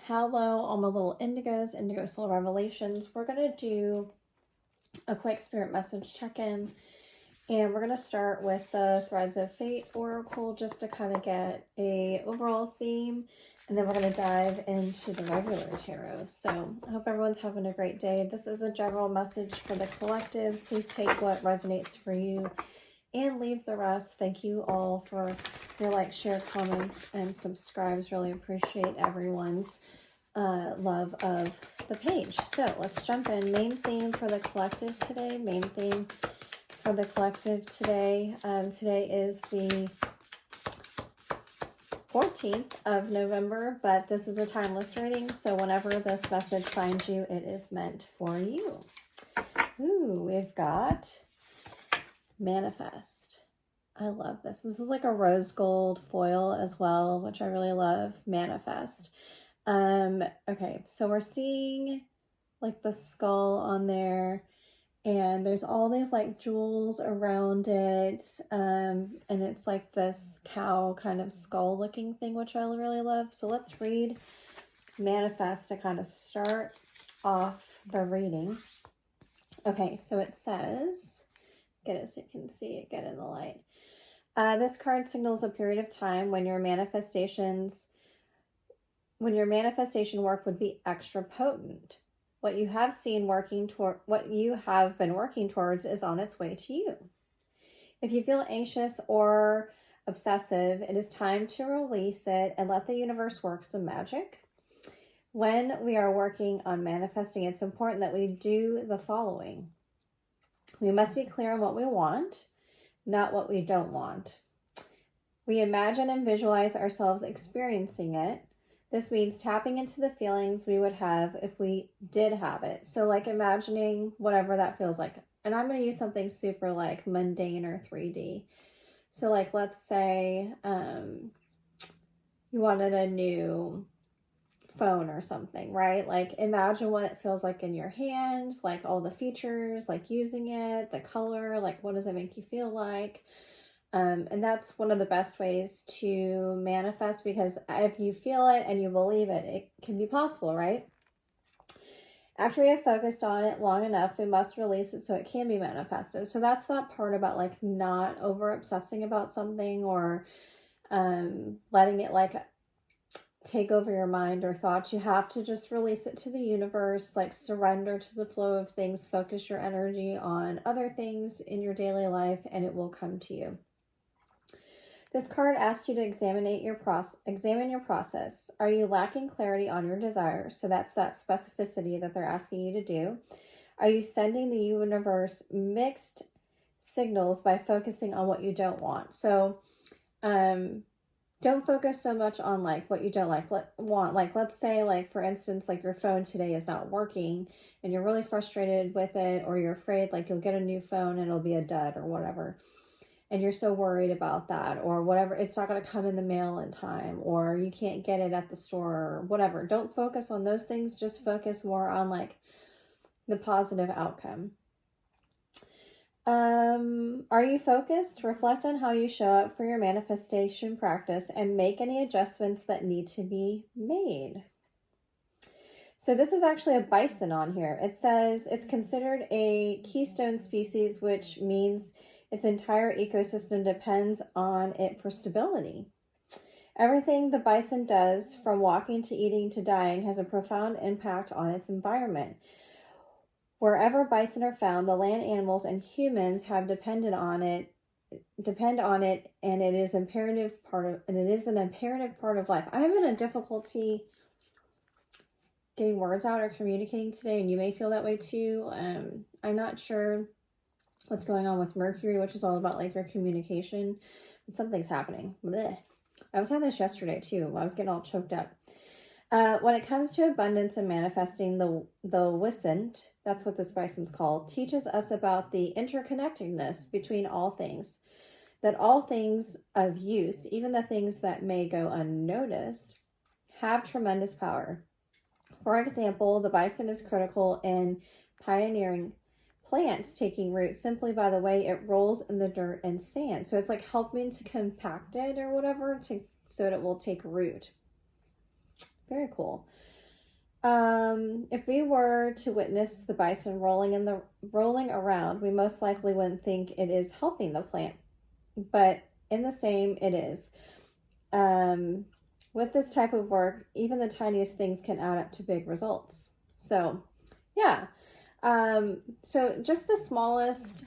Hello, all my little indigos, Indigo Soul Revelations. We're going to do a quick spirit message check-in, and we're going to start with the Threads of Fate Oracle just to kind of get a overall theme, and then we're going to dive into the regular tarot. So I hope everyone's having a great day. This is a general message for the collective. Please take what resonates for you and leave the rest. Thank you all for your likes, share, comments, and subscribes. Really appreciate everyone's love of the page. So let's jump in. Main theme for the collective today. Today is the 14th of November, but this is a timeless reading, so whenever this message finds you, it is meant for you. Ooh, we've got Manifest. I love this. This is like a rose gold foil as well, which I really love. Manifest. Okay, so we're seeing like the skull on there, and there's all these like jewels around it, and it's like this cow kind of skull looking thing, which I really love. So let's read Manifest to kind of start off the reading. Okay, so it says, get it so you can see it, get in the light. This card signals a period of time when your manifestation work would be extra potent. What you have been working towards is on its way to you. If you feel anxious or obsessive, it is time to release it and let the universe work some magic. When we are working on manifesting, it's important that we do the following. We must be clear on what we want, not what we don't want. We imagine and visualize ourselves experiencing it. This means tapping into the feelings we would have if we did have it. So like imagining whatever that feels like. And I'm going to use something super like mundane or 3D. So like, let's say you wanted a new phone or something, right? Like imagine what it feels like in your hands, like all the features, like using it, the color, like what does it make you feel like? And that's one of the best ways to manifest, because if you feel it and you believe it, it can be possible, right? After we have focused on it long enough, we must release it so it can be manifested. So that's that part about like not over obsessing about something or letting it like take over your mind or thoughts. You have to just release it to the universe, like surrender to the flow of things, focus your energy on other things in your daily life, and it will come to you. This card asks you to examine your process. Are you lacking clarity on your desires? So that's that specificity that they're asking you to do. Are you sending the universe mixed signals by focusing on what you don't want? So don't focus so much on like what you don't want. Like let's say like for instance, like your phone today is not working and you're really frustrated with it, or you're afraid like you'll get a new phone and it'll be a dud or whatever. And you're so worried about that, or whatever, it's not going to come in the mail in time, or you can't get it at the store, or whatever. Don't focus on those things. Just focus more on like the positive outcome. Are you focused? Reflect on how you show up for your manifestation practice and make any adjustments that need to be made. So this is actually a bison on here. It says it's considered a keystone species, which means its entire ecosystem depends on it for stability. Everything the bison does, from walking to eating to dying, has a profound impact on its environment. Wherever bison are found, the land animals and humans have depend on it, and it is an imperative part of life. I'm having a difficulty getting words out or communicating today, and you may feel that way too. I'm not sure what's going on with Mercury, which is all about like your communication, but something's happening. Blech. I was having this yesterday too. I was getting all choked up. When it comes to abundance and manifesting, the Wisent, that's what this bison's called, teaches us about the interconnectedness between all things, that all things of use, even the things that may go unnoticed, have tremendous power. For example, the bison is critical in pioneering plants taking root simply by the way it rolls in the dirt and sand. So it's like helping to compact it or whatever so that it will take root. Very cool. If we were to witness the bison rolling around, we most likely wouldn't think it is helping the plant, but in the same, it is. With this type of work, even the tiniest things can add up to big results. So, yeah. So just the smallest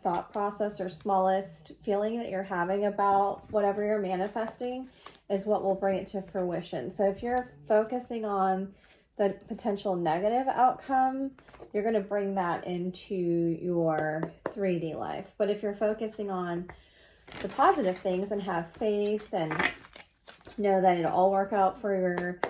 thought process or smallest feeling that you're having about whatever you're manifesting is what will bring it to fruition. So if you're focusing on the potential negative outcome, you're going to bring that into your 3D life. But if you're focusing on the positive things and have faith and know that it'll all work out for your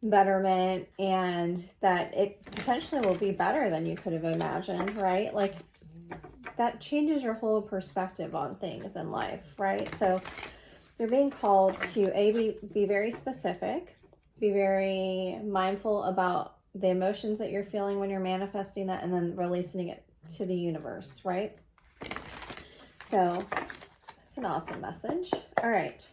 betterment and that it potentially will be better than you could have imagined, right? Like that changes your whole perspective on things in life, right? So you're being called to be very specific, be very mindful about the emotions that you're feeling when you're manifesting that, and then releasing it to the universe, right? So that's an awesome message. All right.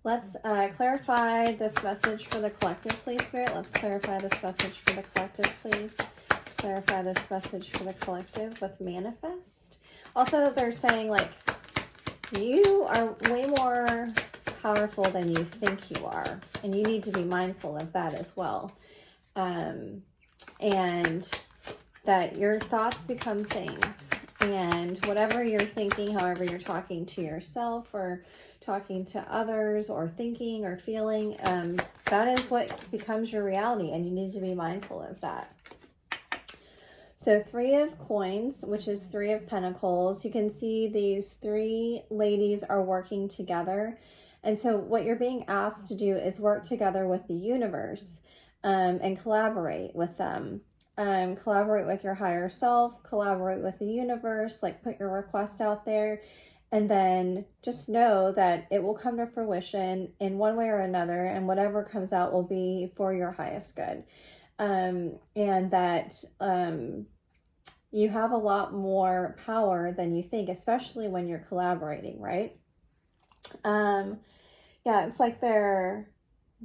Let's clarify this message for the collective, please, Spirit. Let's clarify this message for the collective, please. Clarify this message for the collective with manifest. Also, they're saying, like, you are way more powerful than you think you are. And you need to be mindful of that as well. And that your thoughts become things. And whatever you're thinking, however you're talking to yourself or talking to others or thinking or feeling, that is what becomes your reality, and you need to be mindful of that. So 3 of coins, which is 3 of pentacles, you can see these 3 ladies are working together. And so what you're being asked to do is work together with the universe, and collaborate with them. Collaborate with your higher self, collaborate with the universe, like put your request out there. And then just know that it will come to fruition in one way or another, and whatever comes out will be for your highest good. And that you have a lot more power than you think, especially when you're collaborating, right? Yeah, it's like they're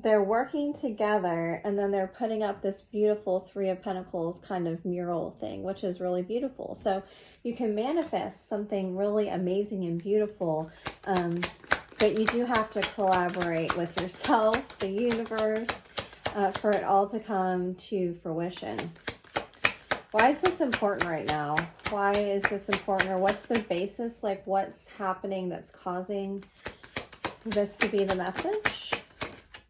working together, and then they're putting up this beautiful 3 of Pentacles kind of mural thing, which is really beautiful. So you can manifest something really amazing and beautiful, but you do have to collaborate with yourself, the universe, for it all to come to fruition. Why is this important right now? Why is this important, or what's the basis? Like, what's happening that's causing this to be the message?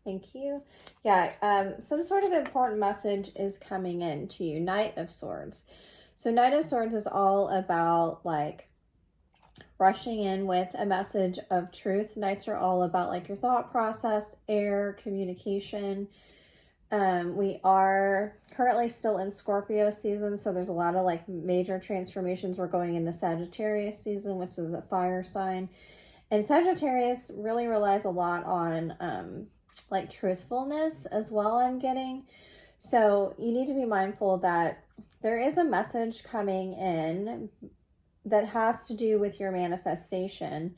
Thank you. Yeah, some sort of important message is coming in to you. Knight of Swords. So Knight of Swords is all about, like, rushing in with a message of truth. Knights are all about, like, your thought process, air, communication. We are currently still in Scorpio season, so there's a lot of, like, major transformations. We're going into Sagittarius season, which is a fire sign. And Sagittarius really relies a lot on, like, truthfulness as well, I'm getting. So you need to be mindful that there is a message coming in that has to do with your manifestation,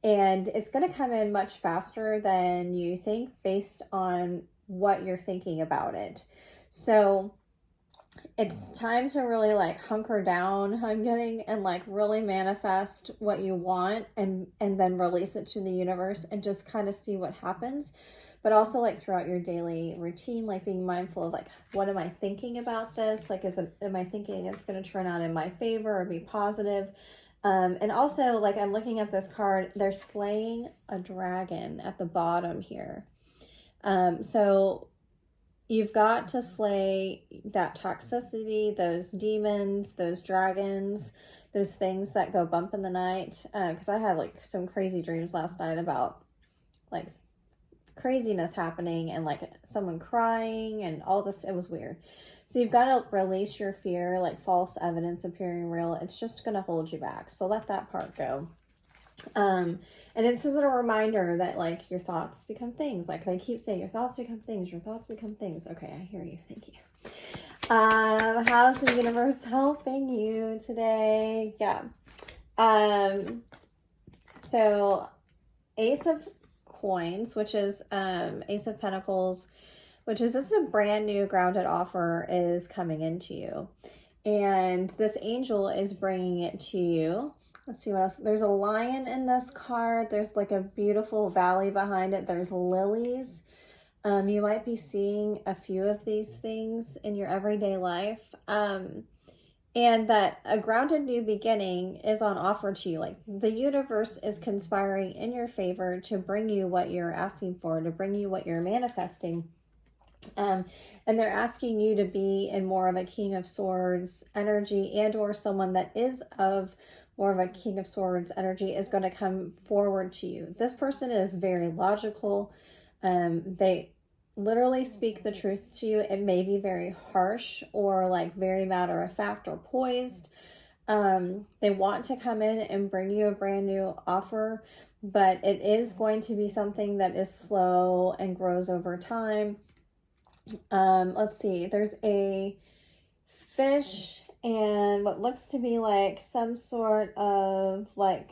and it's going to come in much faster than you think based on what you're thinking about it. So it's time to really, like, hunker down, I'm getting, and, like, really manifest what you want, and then release it to the universe and just kind of see what happens. But also, like, throughout your daily routine, like, being mindful of, like, what am I thinking about this? Like, am I thinking it's going to turn out in my favor or be positive? And also, like, I'm looking at this card, they're slaying a dragon at the bottom here. So you've got to slay that toxicity, those demons, those dragons, those things that go bump in the night. Because I had, like, some crazy dreams last night about, like, craziness happening and, like, someone crying and all this. It was weird. So you've got to release your fear, like false evidence appearing real. It's just going to hold you back. So let that part go. And this is a reminder that, like, your thoughts become things. Like, they keep saying your thoughts become things, your thoughts become things. Okay, I hear you. Thank you. How's the universe helping you today? Yeah. So Ace of Coins, which is Ace of Pentacles, which is this is a brand new grounded offer is coming into you. And this angel is bringing it to you. Let's see what else. There's a lion in this card. There's like a beautiful valley behind it. There's lilies. You might be seeing a few of these things in your everyday life. And that a grounded new beginning is on offer to you. Like the universe is conspiring in your favor to bring you what you're asking for, to bring you what you're manifesting. And they're asking you to be in more of a King of Swords energy, and or someone that is of more of a King of Swords energy is going to come forward to you. This person is very logical. They literally speak the truth to you. It may be very harsh or like very matter of fact or poised. They want to come in and bring you a brand new offer, but it is going to be something that is slow and grows over time. Let's see, there's a fish and what looks to be like some sort of like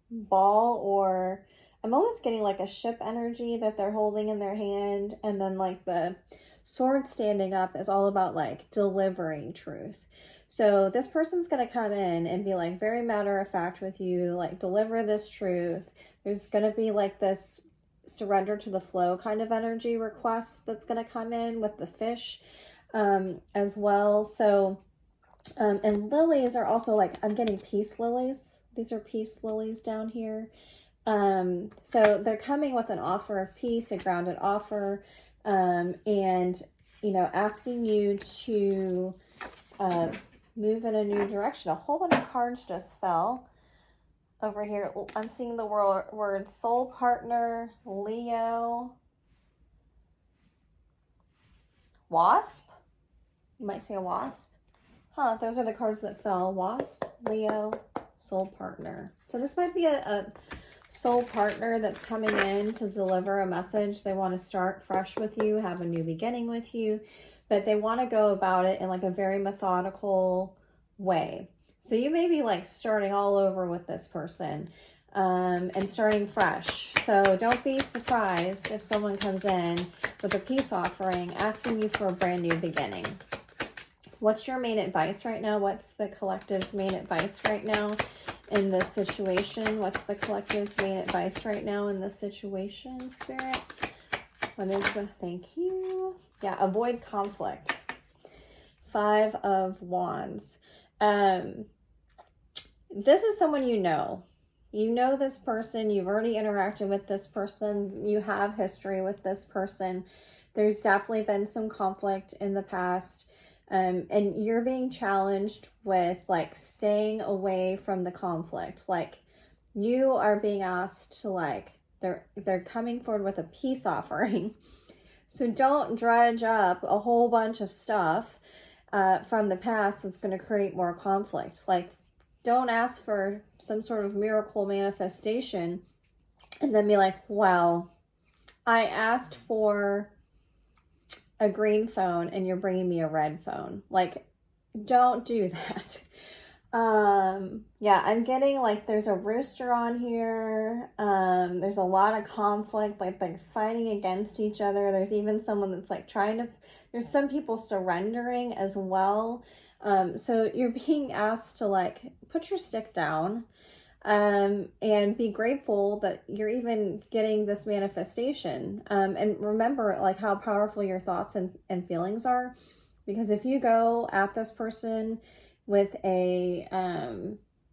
ball, or I'm almost getting like a ship energy that they're holding in their hand. And then like the sword standing up is all about like delivering truth. So this person's going to come in and be like very matter of fact with you, like deliver this truth. There's going to be like this surrender to the flow kind of energy request that's going to come in with the fish as well. So and lilies are also like, I'm getting peace lilies. These are peace lilies down here. So they're coming with an offer of peace, a grounded offer, and you know, asking you to move in a new direction. A whole bunch of cards just fell over here. I'm seeing the word soul partner, Leo, wasp. You might see a wasp. Huh, those are the cards that fell. Wasp, Leo, soul partner. So this might be a soul partner that's coming in to deliver a message. They want to start fresh with you, have a new beginning with you, but they want to go about it in like a very methodical way. So you may be like starting all over with this person and starting fresh. So don't be surprised if someone comes in with a peace offering asking you for a brand new beginning. What's your main advice right now? What's the collective's main advice right now in this situation? What's the collective's main advice right now in this situation, Spirit? What is the, thank you. Yeah, avoid conflict. 5 of Wands. This is someone you know. You know this person. You've already interacted with this person. You have history with this person. There's definitely been some conflict in the past. And you're being challenged with like staying away from the conflict. Like you are being asked to like, they're coming forward with a peace offering. So don't dredge up a whole bunch of stuff from the past that's going to create more conflict. Like don't ask for some sort of miracle manifestation and then be like, well, I asked for a green phone and you're bringing me a red phone. Like, don't do that. Yeah, I'm getting like there's a rooster on here. There's a lot of conflict, like fighting against each other. There's even someone that's like there's some people surrendering as well. So you're being asked to like put your stick down and be grateful that you're even getting this manifestation. And remember like how powerful your thoughts and feelings are, because if you go at this person with a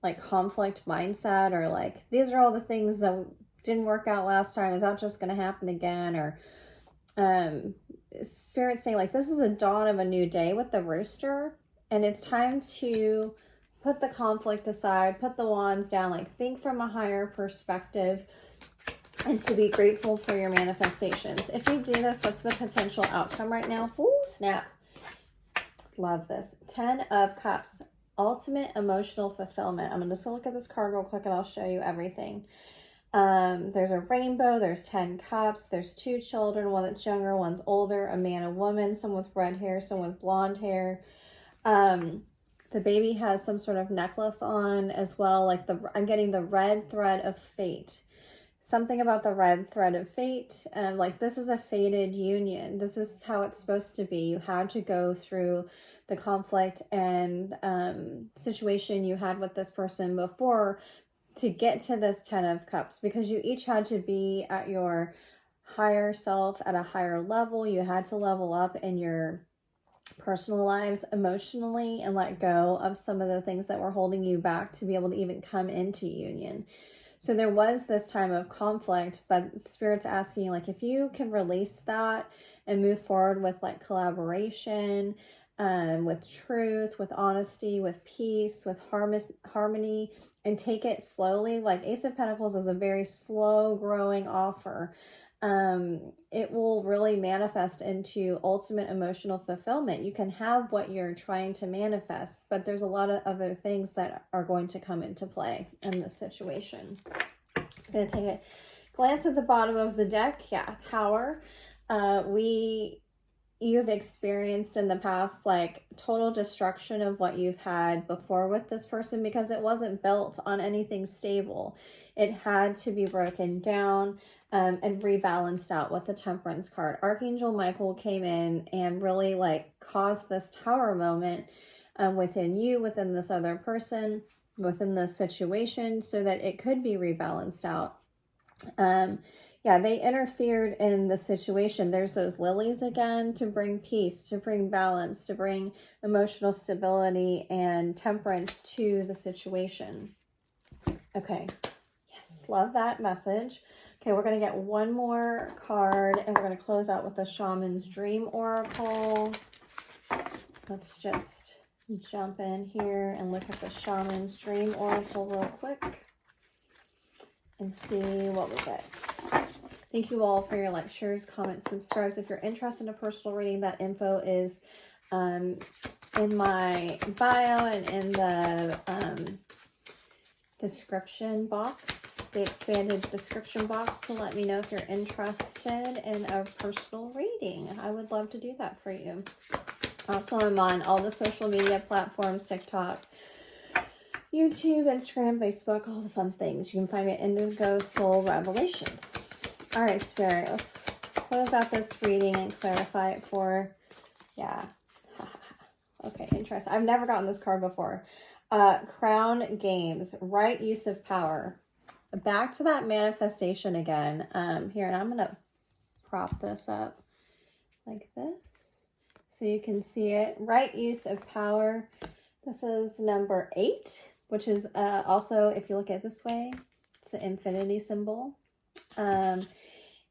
like conflict mindset, or like these are all the things that didn't work out last time, is that just going to happen again? Or Spirit saying like this is a dawn of a new day with the rooster, and it's time to put the conflict aside, put the wands down, like think from a higher perspective, and to be grateful for your manifestations. If you do this, what's the potential outcome right now? Ooh, snap. Love this. 10 of Cups, ultimate emotional fulfillment. I'm just gonna look at this card real quick and I'll show you everything. There's a rainbow, there's 10 cups, there's 2 children, one that's younger, one's older, a man, a woman, someone with red hair, someone with blonde hair. The baby has some sort of necklace on as well. Like I'm getting the red thread of fate. something about the red thread of fate. Like, this is a fated union. This is how it's supposed to be. You had to go through the conflict and situation you had with this person before to get to this 10 of Cups, because you each had to be at your higher self at a higher level. You had to level up in your personal lives emotionally and let go of some of the things that were holding you back to be able to even come into union. So there was this time of conflict, but Spirit's asking, like, if you can release that and move forward with like collaboration, with truth, with honesty, with peace, with harmony, and take it slowly. Like, Ace of Pentacles is a very slow growing offer. It will really manifest into ultimate emotional fulfillment. You can have what you're trying to manifest, but there's a lot of other things that are going to come into play in this situation. Just going to take a glance at the bottom of the deck. Yeah, Tower. You've experienced in the past like total destruction of what you've had before with this person, because it wasn't built on anything stable. It had to be broken down and rebalanced out with the Temperance card. Archangel Michael came in and really like caused this Tower moment within you, within this other person, within this situation, so that it could be rebalanced out. Yeah, they interfered in the situation. There's those lilies again to bring peace, to bring balance, to bring emotional stability and temperance to the situation. Okay, yes, love that message. Okay, we're going to get one more card, and we're going to close out with the Shaman's Dream Oracle. Let's just jump in here and look at the Shaman's Dream Oracle real quick and see what we get. Thank you all for your likes, shares, comments, subscribes. If you're interested in a personal reading, that info is in my bio and in the description box, the expanded description box. So let me know if you're interested in a personal reading. I would love to do that for you. Also, I'm on all the social media platforms, TikTok, YouTube, Instagram, Facebook, all the fun things. You can find me at Indigo Soul Revelations. All right, Spirit, let's close out this reading and clarify it for, yeah. Okay, interesting. I've never gotten this card before. Crown Games, right use of power. Back to that manifestation again. Here, and I'm going to prop this up like this so you can see it. Right use of power. This is number 8, which is also, if you look at it this way, it's the infinity symbol.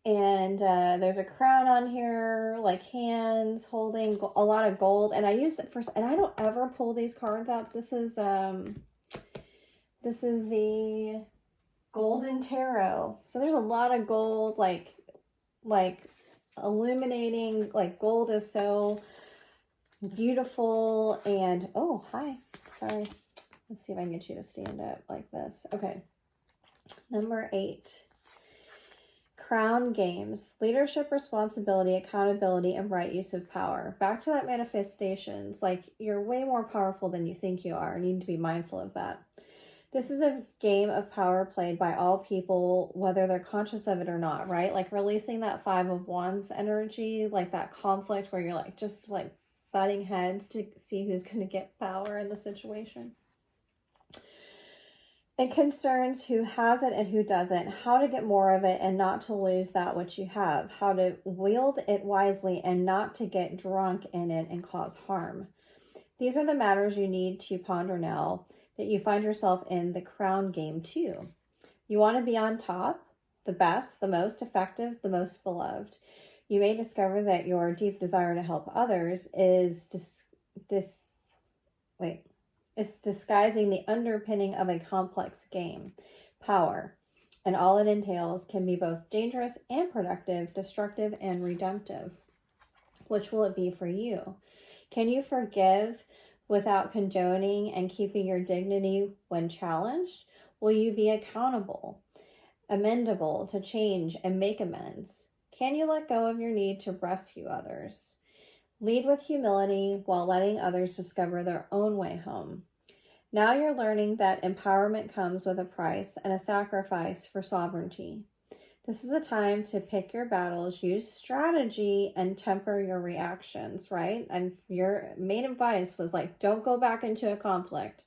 And there's a crown on here, like hands holding a lot of gold. And I used it first, and I don't ever pull these cards out. This is the Golden Tarot. So there's a lot of gold, like illuminating. Like, gold is so beautiful. And oh, hi, sorry. Let's see if I can get you to stand up like this. Okay, number 8. Crown Games, leadership, responsibility, accountability, and right use of power. Back to that manifestations, like, you're way more powerful than you think you are. You need to be mindful of that. This is a game of power played by all people, whether they're conscious of it or not, right? Like, releasing that 5 of Wands energy, like that conflict where you're like just like butting heads to see who's going to get power in the situation. It concerns who has it and who doesn't, how to get more of it and not to lose that which you have, how to wield it wisely and not to get drunk in it and cause harm. These are the matters you need to ponder now that you find yourself in the crown game too. You want to be on top, the best, the most effective, the most beloved. You may discover that your deep desire to help others is It's disguising the underpinning of a complex game. Power, and all it entails, can be both dangerous and productive, destructive and redemptive. Which will it be for you? Can you forgive without condoning and keeping your dignity when challenged? Will you be accountable, amendable to change and make amends? Can you let go of your need to rescue others? Lead with humility while letting others discover their own way home. Now you're learning that empowerment comes with a price and a sacrifice for sovereignty. This is a time to pick your battles, use strategy, and temper your reactions, right? And your main advice was like, don't go back into a conflict.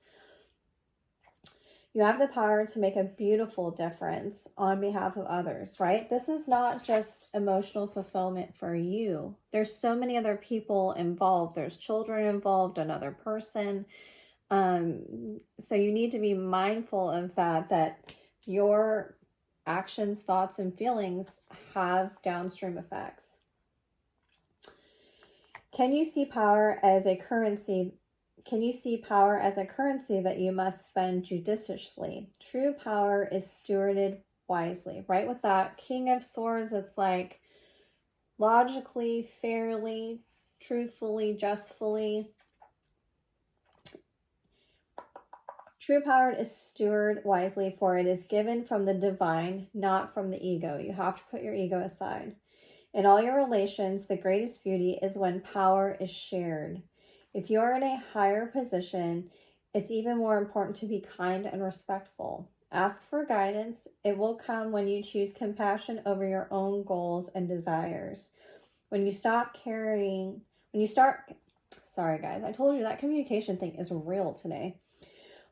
You have the power to make a beautiful difference on behalf of others, right? This is not just emotional fulfillment for you. There's so many other people involved. There's children involved, another person. So you need to be mindful of that your actions, thoughts, and feelings have downstream effects. Can you see power as a currency? Can you see power as a currency that you must spend judiciously? True power is stewarded wisely, right? With that King of Swords, it's like logically, fairly, truthfully, justfully. True power is stewarded wisely, for it is given from the divine, not from the ego. You have to put your ego aside. In all your relations, the greatest beauty is when power is shared. If you are in a higher position, it's even more important to be kind and respectful. Ask for guidance. It will come when you choose compassion over your own goals and desires. Sorry guys, I told you that communication thing is real today.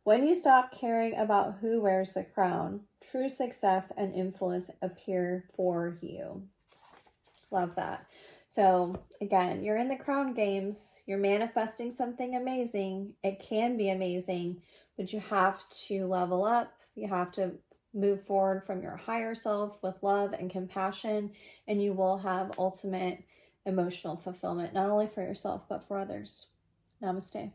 When you stop caring about who wears the crown, true success and influence appear for you. Love that. So again, you're in the crown games. You're manifesting something amazing. It can be amazing, but you have to level up. You have to move forward from your higher self with love and compassion, and you will have ultimate emotional fulfillment, not only for yourself, but for others. Namaste.